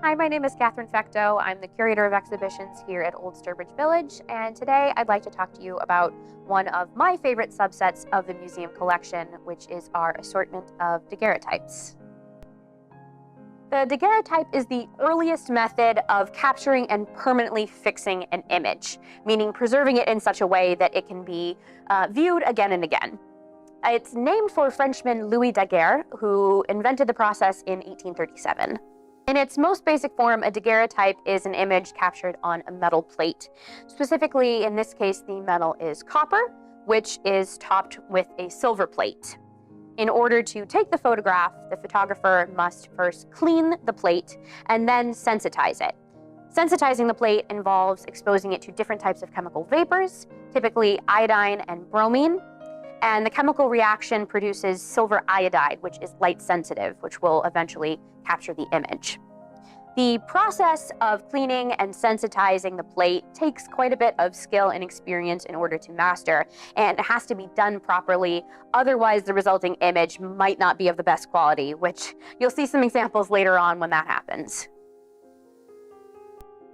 Hi, my name is Katherine Fecteau. I'm the Curator of Exhibitions here at Old Sturbridge Village, and today I'd like to talk to you about one of my favorite subsets of the museum collection, which is our assortment of daguerreotypes. The daguerreotype is the earliest method of capturing and permanently fixing an image, meaning preserving it in such a way that it can be viewed again and again. It's named for Frenchman Louis Daguerre, who invented the process in 1837. In its most basic form, a daguerreotype is an image captured on a metal plate. Specifically, in this case, the metal is copper, which is topped with a silver plate. In order to take the photograph, the photographer must first clean the plate and then sensitize it. Sensitizing the plate involves exposing it to different types of chemical vapors, typically iodine and bromine, and the chemical reaction produces silver iodide, which is light sensitive, which will eventually capture the image. The process of cleaning and sensitizing the plate takes quite a bit of skill and experience in order to master, and it has to be done properly. Otherwise, the resulting image might not be of the best quality, which you'll see some examples later on when that happens.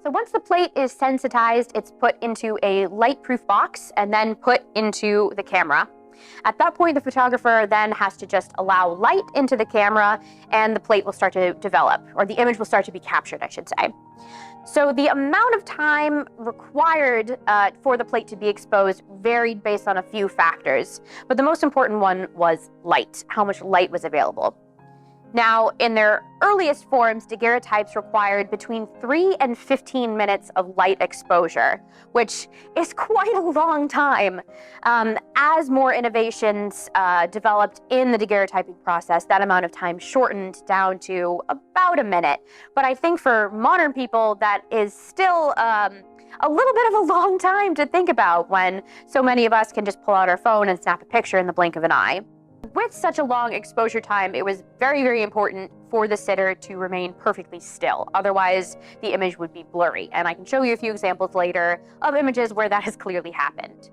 So once the plate is sensitized, it's put into a light-proof box and then put into the camera. At that point, the photographer then has to just allow light into the camera and the plate will start to develop, or the image will start to be captured, I should say. So the amount of time required for the plate to be exposed varied based on a few factors, but the most important one was light, how much light was available. Now, in their earliest forms, daguerreotypes required between 3 and 15 minutes of light exposure, which is quite a long time. As more innovations developed in the daguerreotyping process, that amount of time shortened down to about a minute. But I think for modern people, that is still a little bit of a long time to think about when so many of us can just pull out our phone and snap a picture in the blink of an eye. With such a long exposure time, it was very, very important for the sitter to remain perfectly still. Otherwise, the image would be blurry. And I can show you a few examples later of images where that has clearly happened.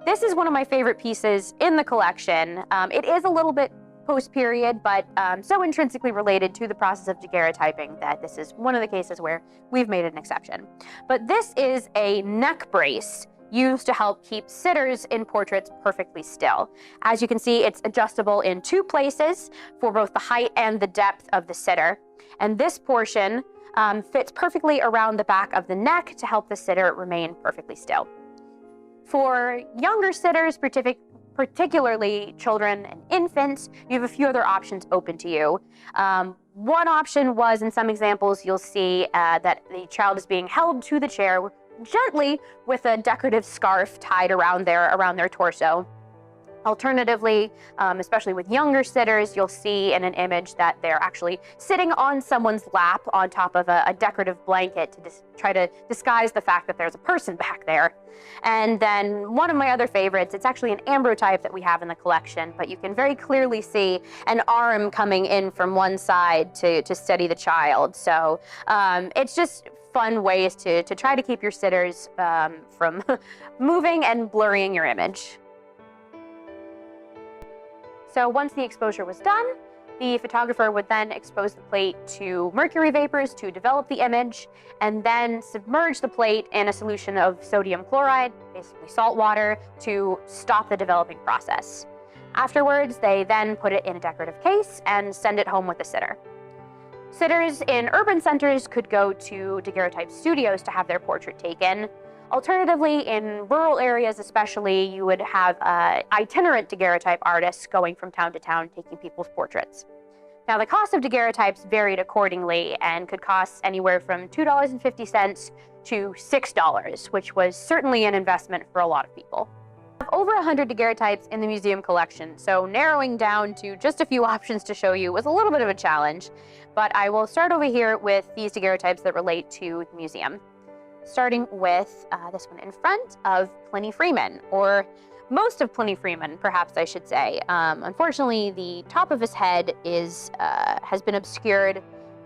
This is one of my favorite pieces in the collection. It is a little bit post-period, but so intrinsically related to the process of daguerreotyping that this is one of the cases where we've made an exception. But this is a neck brace used to help keep sitters in portraits perfectly still. As you can see, it's adjustable in two places for both the height and the depth of the sitter. And this portion fits perfectly around the back of the neck to help the sitter remain perfectly still. For younger sitters, particularly children and infants, you have a few other options open to you. One option was, in some examples, you'll see that the child is being held to the chair gently with a decorative scarf tied around their torso. Alternatively, especially with younger sitters, you'll see in an image that they're actually sitting on someone's lap on top of a decorative blanket to try to disguise the fact that there's a person back there. And then one of my other favorites, it's actually an ambrotype that we have in the collection, but you can very clearly see an arm coming in from one side to steady the child. So it's just fun ways to try to keep your sitters from moving and blurring your image. So once the exposure was done, the photographer would then expose the plate to mercury vapors to develop the image, and then submerge the plate in a solution of sodium chloride, basically salt water, to stop the developing process. Afterwards, they then put it in a decorative case and send it home with the sitter. Sitters in urban centers could go to daguerreotype studios to have their portrait taken. Alternatively, in rural areas especially, you would have itinerant daguerreotype artists going from town to town taking people's portraits. Now, the cost of daguerreotypes varied accordingly and could cost anywhere from $2.50 to $6, which was certainly an investment for a lot of people. We have over 100 daguerreotypes in the museum collection, so narrowing down to just a few options to show you was a little bit of a challenge, but I will start over here with these daguerreotypes that relate to the museum. Starting with this one in front of Pliny Freeman, or most of Pliny Freeman, perhaps I should say. Unfortunately, the top of his head has been obscured,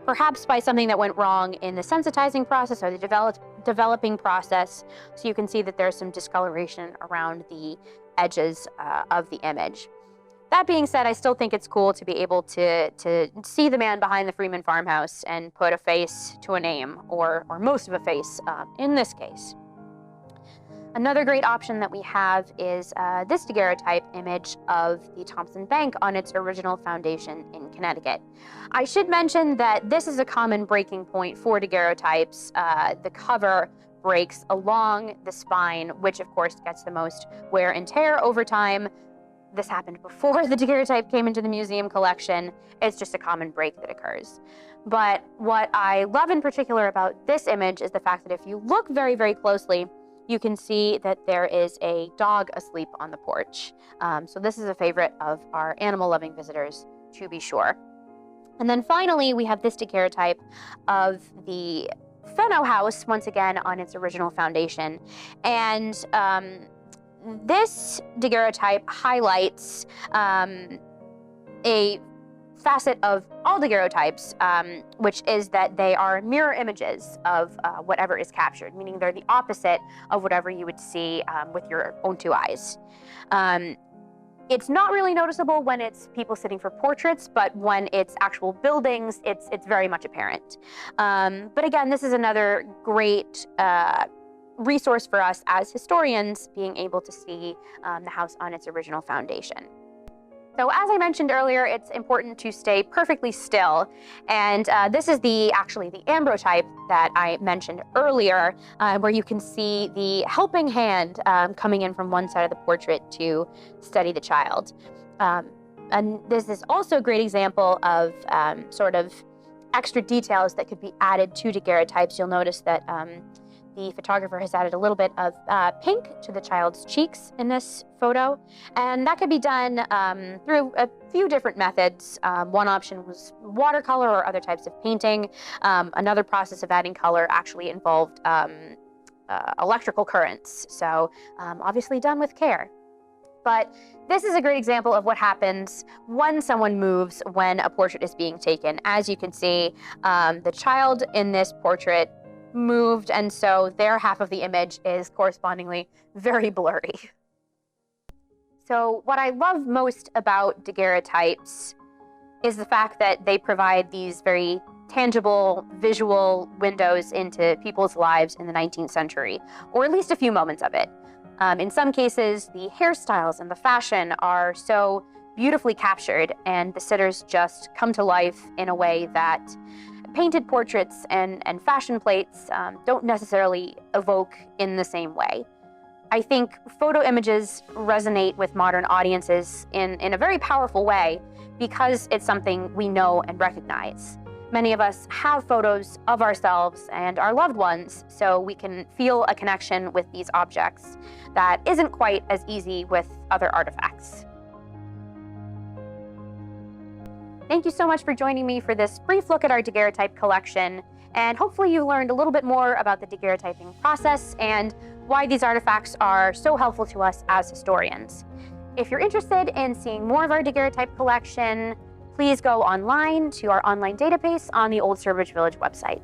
perhaps by something that went wrong in the sensitizing process or the developing process. So you can see that there's some discoloration around the edges of the image. That being said, I still think it's cool to be able to see the man behind the Freeman farmhouse and put a face to a name, or most of a face in this case. Another great option that we have is this daguerreotype image of the Thompson Bank on its original foundation in Connecticut. I should mention that this is a common breaking point for daguerreotypes. The cover breaks along the spine, which of course gets the most wear and tear over time. This happened before the daguerreotype came into the museum collection. It's just a common break that occurs. But what I love in particular about this image is the fact that if you look very, very closely, you can see that there is a dog asleep on the porch. So this is a favorite of our animal-loving visitors, to be sure. And then finally, we have this daguerreotype of the Fecteau house, once again on its original foundation. And this daguerreotype highlights a facet of all daguerreotypes, which is that they are mirror images of whatever is captured, meaning they're the opposite of whatever you would see with your own two eyes. It's not really noticeable when it's people sitting for portraits, but when it's actual buildings, it's very much apparent. But again, this is another great resource for us as historians, being able to see the house on its original foundation. So as I mentioned earlier, it's important to stay perfectly still. And this is actually the ambrotype that I mentioned earlier, where you can see the helping hand coming in from one side of the portrait to steady the child. And this is also a great example of sort of extra details that could be added to daguerreotypes. You'll notice that the photographer has added a little bit of pink to the child's cheeks in this photo. And that could be done through a few different methods. One option was watercolor or other types of painting. Another process of adding color actually involved electrical currents. So obviously done with care. But this is a great example of what happens when someone moves when a portrait is being taken. As you can see, the child in this portrait moved, and so their half of the image is correspondingly very blurry. So what I love most about daguerreotypes is the fact that they provide these very tangible visual windows into people's lives in the 19th century, or at least a few moments of it. In some cases, the hairstyles and the fashion are so beautifully captured, and the sitters just come to life in a way that painted portraits and fashion plates don't necessarily evoke in the same way. I think photo images resonate with modern audiences in a very powerful way because it's something we know and recognize. Many of us have photos of ourselves and our loved ones, so we can feel a connection with these objects that isn't quite as easy with other artifacts. Thank you so much for joining me for this brief look at our daguerreotype collection, and hopefully you learned a little bit more about the daguerreotyping process and why these artifacts are so helpful to us as historians. If you're interested in seeing more of our daguerreotype collection, please go online to our online database on the Old Sturbridge Village website.